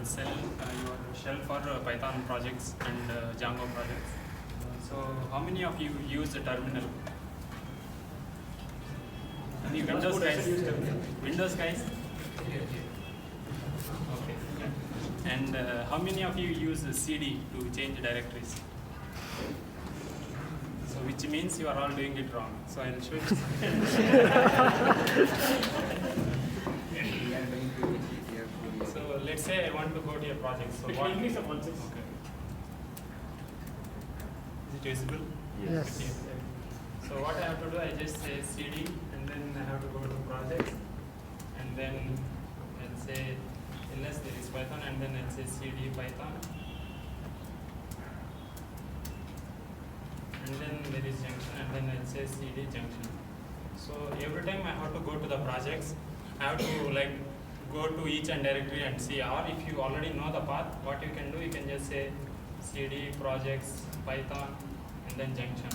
sell your shell for Python projects and Django projects. So how many of you use the terminal? Any Windows guys? Windows guys? Okay. And how many of you use CD to change directories? So which means you are all doing it wrong. So I'll show you. So let's say I want to go to a project. So what? Okay. Is it visible? Yes. Okay. So what I have to do, I just say CD, and then I have to go to projects, and then I'll say ls there is Python, and then I'll say CD Python, and then there is junction, and then I'll say CD junction. So every time I have to go to the projects, I have to like go to each and directory and see, or if you already know the path, what you can do, you can just say CD projects Python and then junction.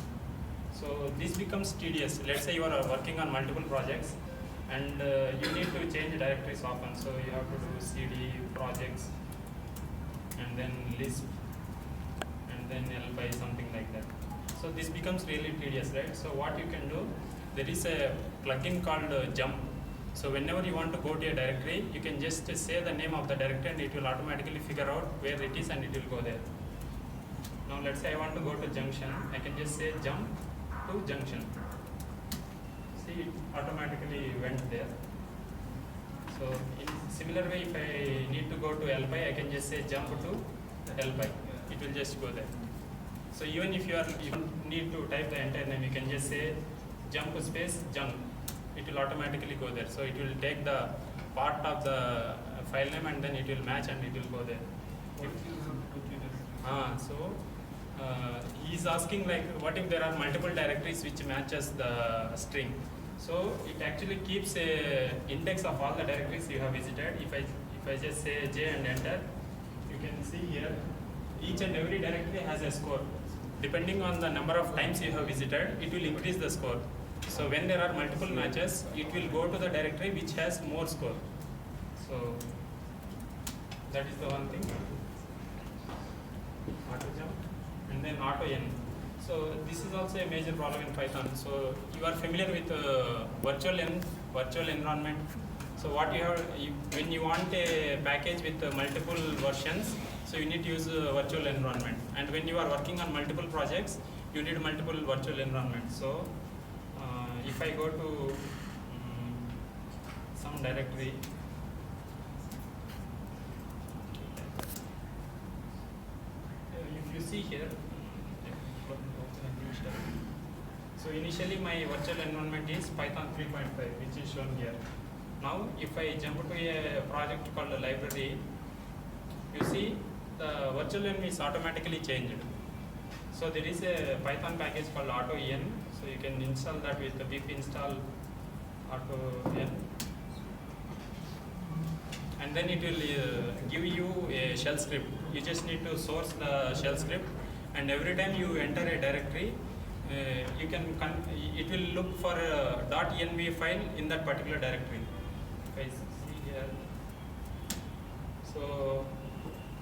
So this becomes tedious. Let's say you are working on multiple projects and you need to change directories often. So you have to do CD projects and then list and then lpy, something like that. So this becomes really tedious, right? So what you can do, there is a plugin called jump. So whenever you want to go to a directory, you can just say the name of the directory and it will automatically figure out where it is and it will go there. Now let's say I want to go to junction, I can just say jump to junction. See, it automatically went there. So in similar way, if I need to go to lpy, I can just say jump to lpy. It will just go there. So even if you don't need to type the entire name, you can just say jump space jump. It will automatically go there. So it will take the part of the file name and then it will match and it will go there. He is asking like, what if there are multiple directories which matches the string? So it actually keeps a index of all the directories you have visited. If I just say J and enter, you can see here each and every directory has a score. Depending on the number of times you have visited, it will increase the score. So when there are multiple matches, it will go to the directory which has more score. So that is the one thing. Auto jump and then auto n. So this is also a major problem in Python. So you are familiar with virtual environment. So what you have, when you want a package with multiple versions, so you need to use a virtual environment. And when you are working on multiple projects, you need multiple virtual environments. So if I go to some directory, if you see here, so initially my virtual environment is Python 3.5, which is shown here. Now if I jump to a project called a library, you see the virtual env is automatically changed. So there is a Python package called AutoEn. So you can install that with the pip install AutoEn, and then it will give you a shell script. You just need to source the shell script, and every time you enter a directory, it will look for a .env file in that particular directory. If I see here, so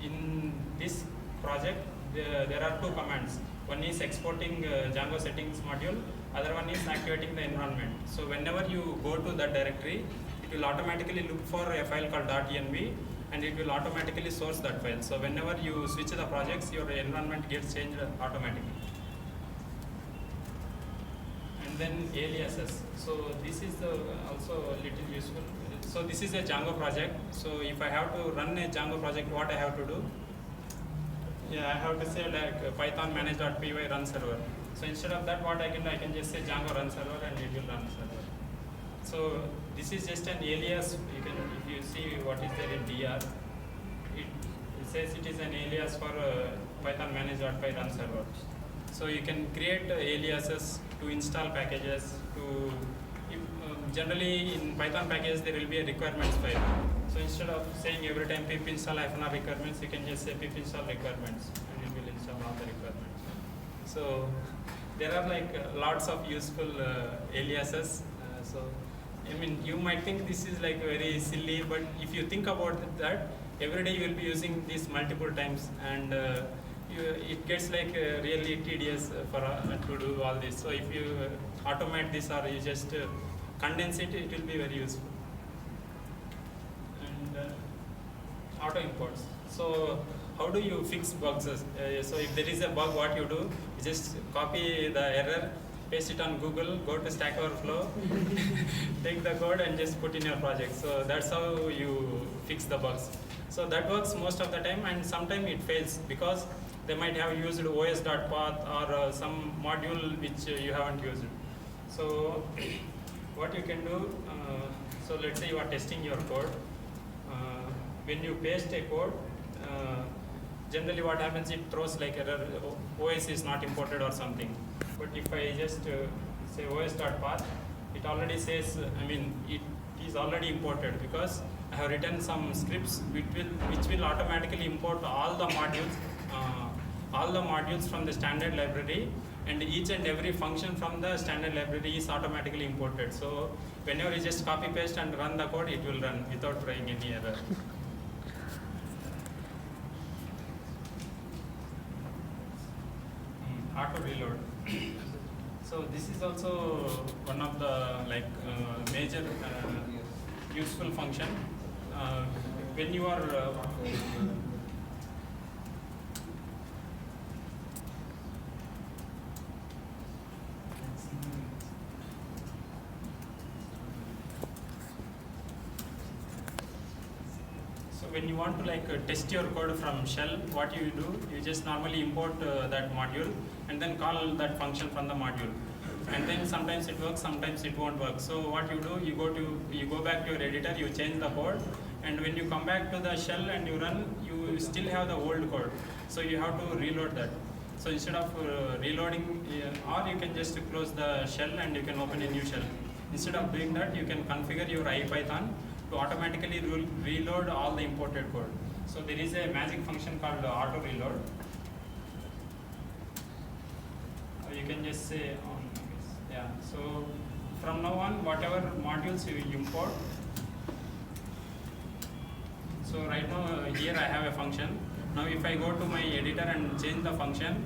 in this project there are two commands. One is exporting Django settings module, other one is activating the environment. So whenever you go to that directory, it will automatically look for a file called .env and it will automatically source that file. So whenever you switch the projects, your environment gets changed automatically. And then aliases. So this is also a little useful. So this is a Django project. So if I have to run a Django project, what I have to do? Yeah, I have to say like Python manage.py run server. So instead of that, what I can do, I can just say Django run server and it will run server. So this is just an alias. You can, if you see what is there in DR, it says it is an alias for Python manage.py run server. So you can create aliases to install packages. Generally in Python packages there will be a requirements file. So instead of saying every time pip install -r requirements, you can just say pip install requirements and it will install all the requirements. So there are like lots of useful aliases. So I mean, you might think this is like very silly, but if you think about that, every day you will be using this multiple times, and it gets like really tedious for to do all this. So if you automate this or you just condense it, it will be very useful. And auto imports. So how do you fix bugs? So if there is a bug, what you do, you just copy the error, paste it on Google, go to Stack Overflow, take the code and just put in your project. So that's how you fix the bugs. So that works most of the time, and sometimes it fails because they might have used os.path or some module which you haven't used. So what you can do, so let's say you are testing your code. When you paste a code, generally what happens, it throws like error, OS is not imported or something. But if I just say os.path, it already says, it is already imported because I have written some scripts which will automatically import all the modules from the standard library, and each and every function from the standard library is automatically imported. So whenever you just copy paste and run the code, it will run without throwing any error. Auto reload. So this is also one of the major useful function. When you are when you want to test your code from shell, what you do, you just normally import that module and then call that function from the module. And then sometimes it works, sometimes it won't work. So what you do, you go back to your editor, you change the code, and when you come back to the shell and you run, you still have the old code. So you have to reload that. So instead of reloading, or you can just close the shell and you can open a new shell. Instead of doing that, you can configure your IPython to automatically reload all the imported code. So there is a magic function called auto reload. You can just say so from now on, whatever modules you import, so right now here I have a function. Now if I go to my editor and change the function,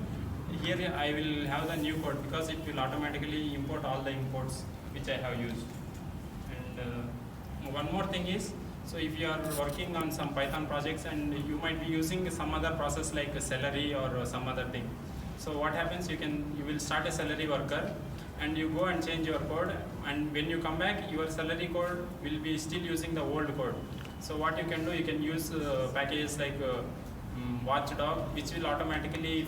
here I will have the new code because it will automatically import all the imports which I have used. And one more thing is, so if you are working on some Python projects and you might be using some other process like a Celery or some other thing. So what happens, you will start a Celery worker and you go and change your code, and when you come back, your Celery code will be still using the old code. So what you can do, you can use packages like Watchdog, which will automatically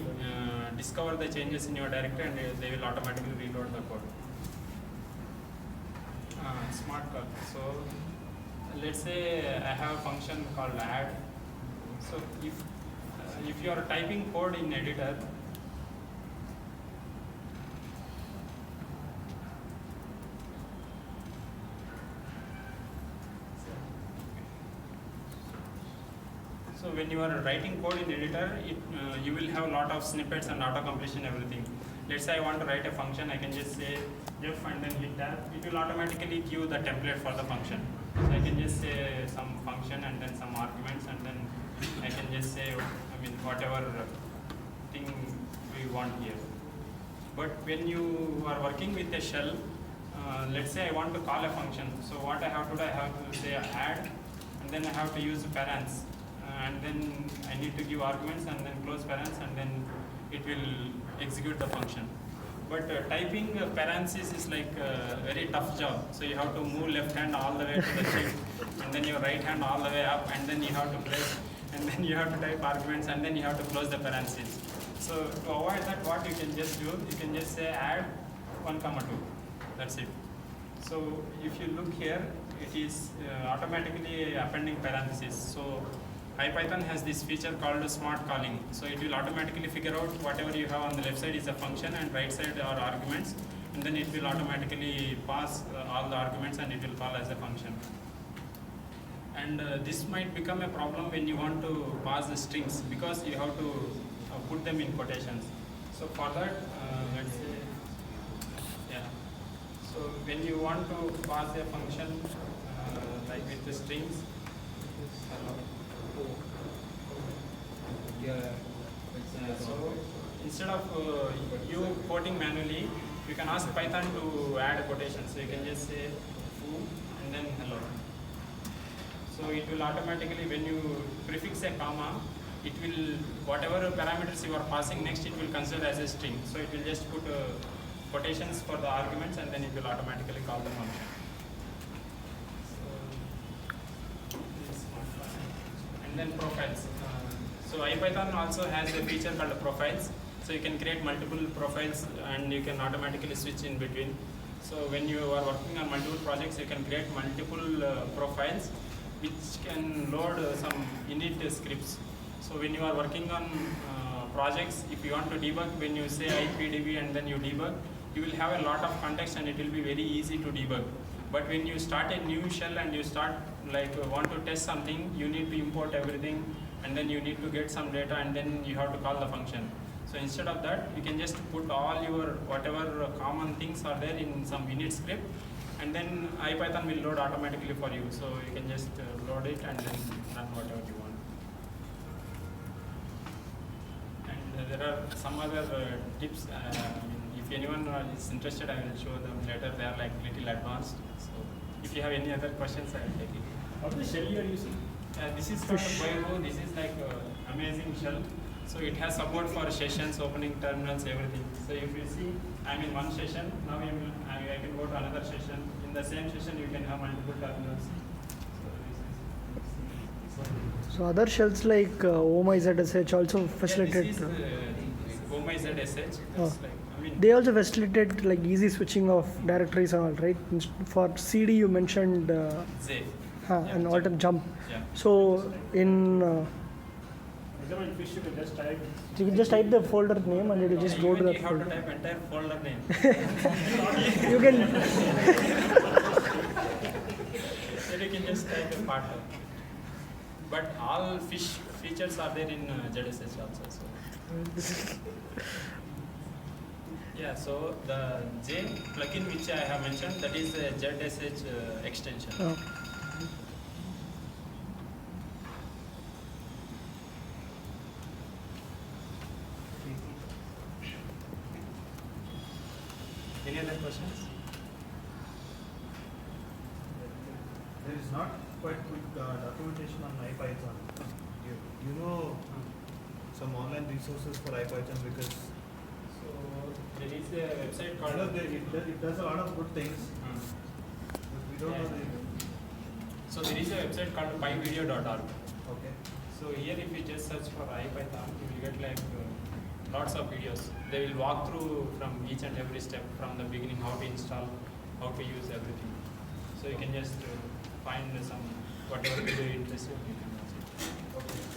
discover the changes in your directory and they will automatically reload the code. Smart call. So let's say I have a function called add. So if you are typing code in editor, so when you are writing code in editor, you will have a lot of snippets and auto-completion, everything. Let's say I want to write a function, I can just say def and then hit tab. It will automatically give the template for the function. So I can just say some function and then some arguments, and then I can just say, whatever thing we want here. But when you are working with a shell, let's say I want to call a function. So what I have to do, I have to say add, and then I have to use parents. And then I need to give arguments and then close parents, and then it will execute the function. But typing parentheses is like a very tough job. So you have to move left hand all the way to the shift, and then your right hand all the way up, and then you have to press, and then you have to type arguments, and then you have to close the parentheses. So to avoid that, what you can just do, you can just say add 1, 2. That's it. So if you look here, it is automatically appending parentheses. So IPython has this feature called smart calling. So it will automatically figure out whatever you have on the left side is a function and right side are arguments, and then it will automatically pass all the arguments and it will call as a function. And this might become a problem when you want to pass the strings, because you have to put them in quotations. So for that, let's say, so when you want to pass a function like with the strings, So instead of you quoting manually, you can ask Python to add quotations. So you can just say foo and then hello. So it will automatically, when you prefix a comma, it will, whatever parameters you are passing next, it will consider as a string. So it will just put quotations for the arguments and then it will automatically call the function. And then profiles. So IPython also has a feature called profiles. So you can create multiple profiles and you can automatically switch in between. So when you are working on multiple projects, you can create multiple profiles which can load some init scripts. So when you are working on projects, if you want to debug, when you say ipdb and then you debug, you will have a lot of context and it will be very easy to debug. But when you start a new shell and you start want to test something, you need to import everything and then you need to get some data and then you have to call the function. So instead of that, you can just put all your whatever common things are there in some init script and then IPython will load automatically for you. So you can just load it and then run whatever you want. And there are some other tips. If anyone is interested, I will show them later. They are like little advanced. So if you have any other questions, I will take it. What is the shell you are using? This is called Bio. This is like amazing shell. So it has support for sessions, opening terminals, everything. So if you see, I'm in one session. Now I can go to another session. In the same session, you can have multiple terminals. So other shells like OMIZSH also facilitate. Yeah, this is OMIZSH. They also facilitate like easy switching of directories and all, right? For CD you mentioned Z. And alternate jump. Yeah. So in Fish, you can just type. you can just type the folder name and it will just go to that you folder. have to type entire folder name. You can. Then you can just type a part of. But all fish features are there in ZSH also. So. Yeah, so the J plugin which I have mentioned, that is a ZSH extension. Oh. Any other questions? There is not quite good documentation on IPython. You know some online resources for IPython because So there is a website called. it does a lot of good things. But we don't know the. So there is a website called pyvideo.org. Okay. So here if you just search for IPython, you will get like lots of videos. They will walk through from each and every step from the beginning, how to install, how to use everything. So you can just find some, whatever video interests you, you can watch it. Okay.